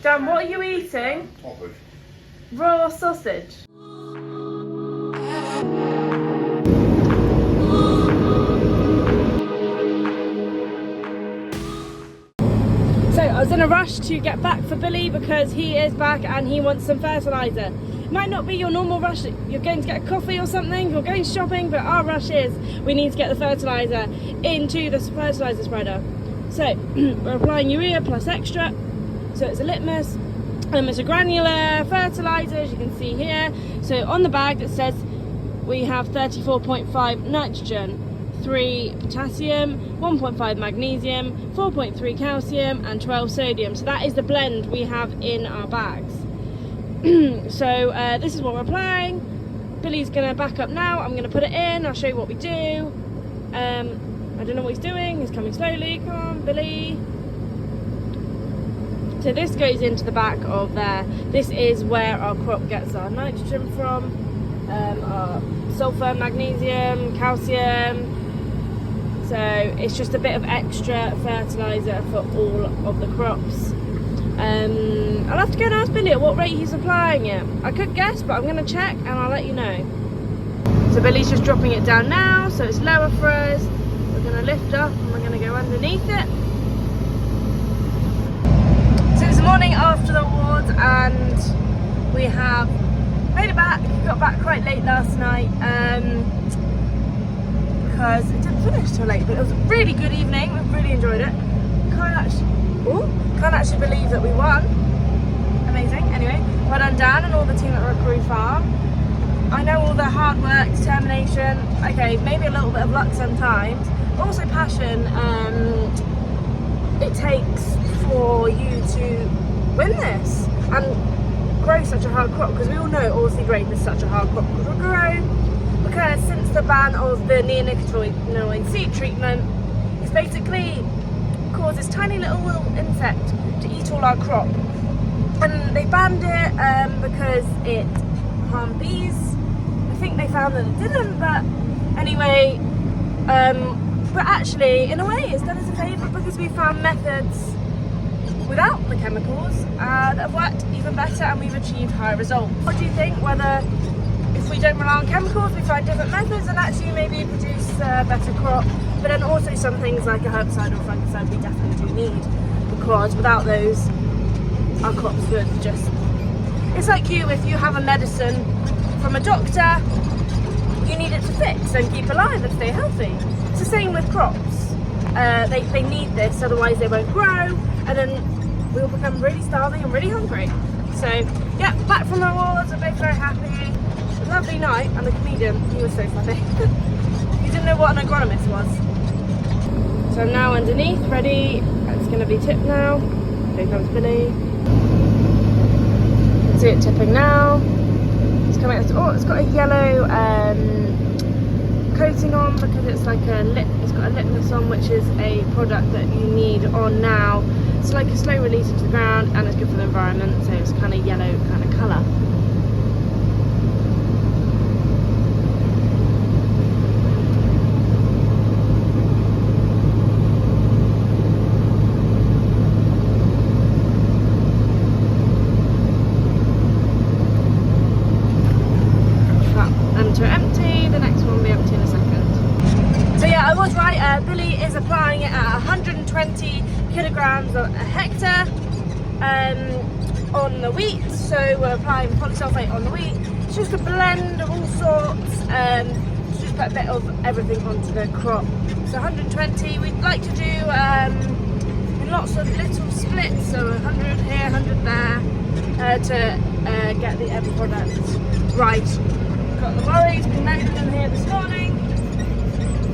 Dan, what are you eating? Sausage. Raw sausage. So I was in a rush to get back for Billy because he is back and he wants some fertiliser. It might not be your normal rush, you're going to get a coffee or something, you're going shopping, but our rush is we need to get the fertiliser into the fertiliser spreader. So we're applying urea plus extra, so it's a litmus, it's a granular fertiliser as you can see here. So on the bag it says we have 34.5 nitrogen, 3 potassium, 1.5 magnesium, 4.3 calcium and 12 sodium. So that is the blend we have in our bags. So this is what we're applying. Billy's going to back up now. I'm going to put it in. I'll show you what we do. I don't know what he's doing. He's coming slowly. Come on, Billy. So this goes into the back of there. This is where our crop gets our nitrogen from, our sulfur, magnesium, calcium. So it's just a bit of extra fertiliser for all of the crops. I'll have to go and ask Billy at what rate he's applying it. I could guess, but I'm going to check and I'll let you know. So Billy's just dropping it down now, so it's lower for us. We're going to lift up and we're going to go underneath it. So it's the morning after the awards and we have made it back. We got back quite late last night because it didn't finish till late, but it was a really good evening. We really enjoyed it. Can't actually believe that we won. Amazing. Anyway, well done Dan and all the team at Enquiries Farm. I know all the hard work, determination, okay, maybe a little bit of luck sometimes, but also passion it takes for you to win this and grow such a hard crop, because we all know obviously grape is such a hard crop to grow, because since the ban of the neonicotinoid seed treatment, it's basically caused this tiny little insect to eat all our crop, and they banned it because it harmed bees. I think they found that it didn't, but anyway, but actually in a way it's done us a favour because we found methods without the chemicals that have worked even better and we've achieved higher results. What do you think, whether if we don't rely on chemicals we find different methods and actually maybe produce a better crop? But then also some things like a herbicide or fungicide we definitely do need, because without those our crops would just... It's like if you have a medicine from a doctor, you need it to fix and keep alive and stay healthy. It's the same with crops. They need this, otherwise they won't grow, and then we'll become really starving and really hungry. So yeah, back from the awards, we're both very happy. A lovely night, and the comedian, he was so funny. He didn't know what an agronomist was. So I'm now underneath, ready. It's going to be tipped now. Here comes Billy. You can see it tipping now. It's coming. Oh, it's got a yellow coating on because it's like it's got a litmus on, which is a product that you need on now. It's like a slow release into the ground, and it's good for the environment. So it's kind of yellow kind of colour. Empty, the next one will be empty in a second. So yeah, I was right, Billy is applying it at 120 kilograms a hectare on the wheat, so we're applying polysulphate on the wheat. It's just a blend of all sorts, just put a bit of everything onto the crop. So 120, we'd like to do in lots of little splits, so 100 here, 100 there, to get the end product right. Got the lorries, been loading them here this morning.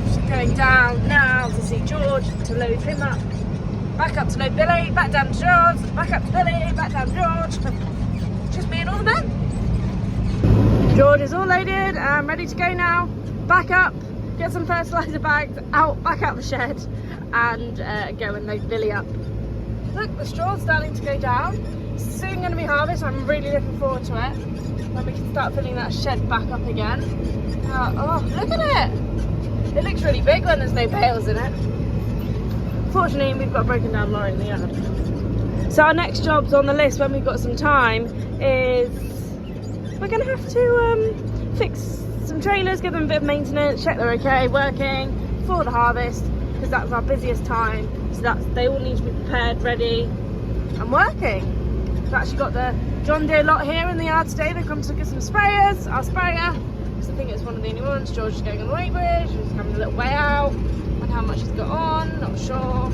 Just going down now to see George to load him up. Back up to load Billy, back down to George, back up to Billy, back down to George. Just me and all the men. George is all loaded and ready to go now. Back up, get some fertiliser bags out, back out the shed, and go and load Billy up. Look, the straw's starting to go down. It's soon going to be harvest. I'm really looking forward to it. Then we can start filling that shed back up again. Oh, look at it! It looks really big when there's no bales in it. Fortunately, we've got a broken down lorry in the yard. So our next jobs on the list when we've got some time is we're going to have to fix some trailers, give them a bit of maintenance, check they're okay, working for the harvest, because that's our busiest time. So they all need to be prepared, ready and working. We've actually got the John Deere lot here in the yard today. They've come to get some sprayers, our sprayer, because I think it's one of the only ones. George is going on the weighbridge, he's having a little weigh out on how much he's got on, not sure.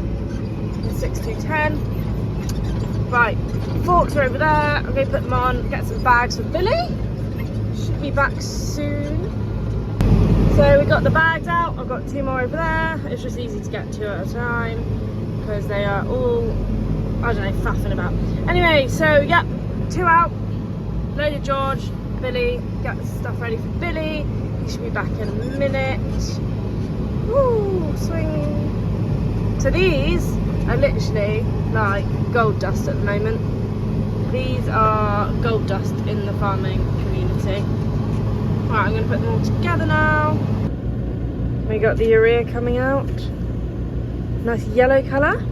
6210. Right, forks are over there. I'm going to put them on, get some bags for Billy. Should be back soon. So we got the bags out. I've got 2 more over there. It's just easy to get 2 at a time because they are all, I don't know, faffing about. Anyway, so yeah, 2 out. Loaded George, Billy. Get the stuff ready for Billy. He should be back in a minute. Woo, swing. So these are literally like gold dust at the moment. These are gold dust in the farming community. Right, I'm going to put them all together now. We got the urea coming out. Nice yellow colour.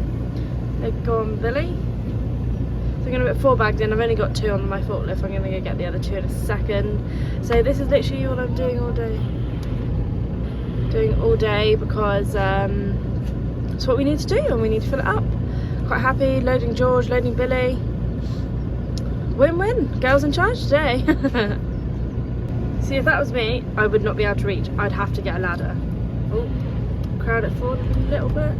They go on Billy. So I'm going to put 4 bags in. I've only got 2 on my forklift. I'm going to go get the other 2 in a second. So this is literally all I'm doing all day. Doing all day because it's what we need to do and we need to fill it up. Quite happy loading George, loading Billy. Win-win. Girls in charge today. See, if that was me, I would not be able to reach. I'd have to get a ladder. Oh, crowd it forward a little bit.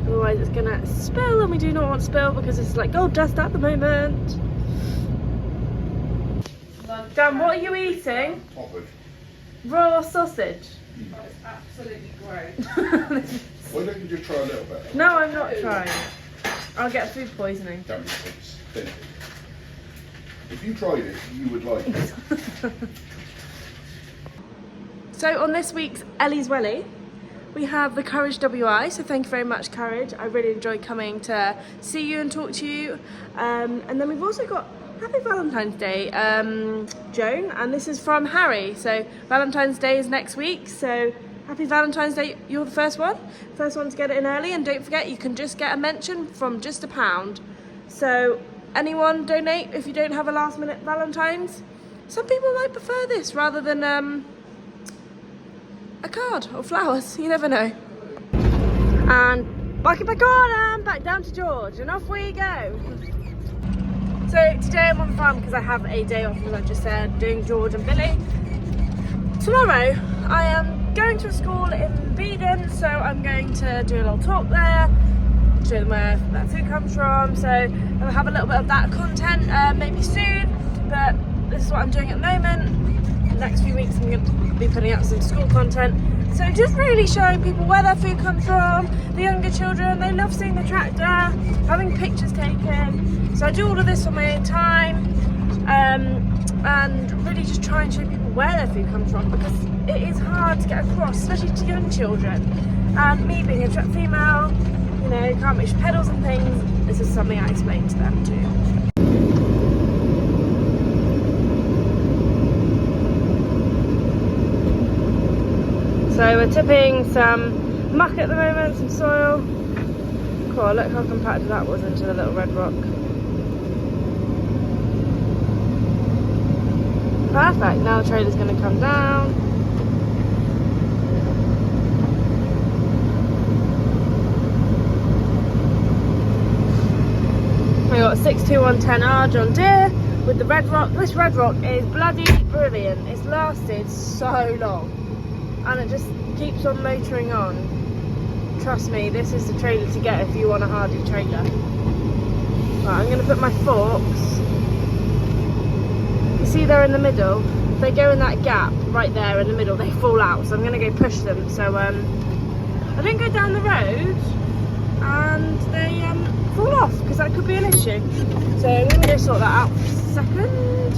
Otherwise it's gonna spill, and we do not want to spill because it's like gold dust at the moment. Dan, what are you eating? Raw sausage. That is absolutely great. Why don't you just try a little bit? No, I'm not trying. I'll get food poisoning. Don't be stingy. If you tried it, you would like it. So on this week's Ellie's Welly, we have the Courage WI, so thank you very much, Courage. I really enjoyed coming to see you and talk to you. And then we've also got Happy Valentine's Day, Joan, and this is from Harry. So Valentine's Day is next week, so Happy Valentine's Day. You're the first one to get it in early, and don't forget you can just get a mention from just £1. So anyone donate if you don't have a last minute Valentine's. Some people might prefer this rather than a card or flowers, you never know. And back it back on and back down to George, and off we go. So today I'm on the farm because I have a day off, as I just said, doing George and Billy. Tomorrow I am going to a school in Beedon, so I'm going to do a little talk there, show them where that food comes from. So I'll have a little bit of that content maybe soon, but this is what I'm doing at the moment. The next few weeks I'm going to be putting out some school content. So just really showing people where their food comes from. The younger children, they love seeing the tractor, having pictures taken. So I do all of this on my own time, and really just try and show people where their food comes from, because it is hard to get across, especially to young children. And me being a truck female, you know, can't reach pedals and things, this is something I explain to them too. So we're tipping some muck at the moment, some soil. Cool, look how compacted that was into the little red rock. Perfect, now the trailer's going to come down. We got a 62110R John Deere with the red rock. This red rock is bloody brilliant. It's lasted so long. And it just keeps on motoring on. Trust me, this is the trailer to get if you want a hardy trailer. Right, I'm going to put my forks. You see they're in the middle. If they go in that gap right there in the middle, they fall out. So I'm going to go push them. So I don't go down the road and they fall off, because that could be an issue. So I'm going to go sort that out for a second.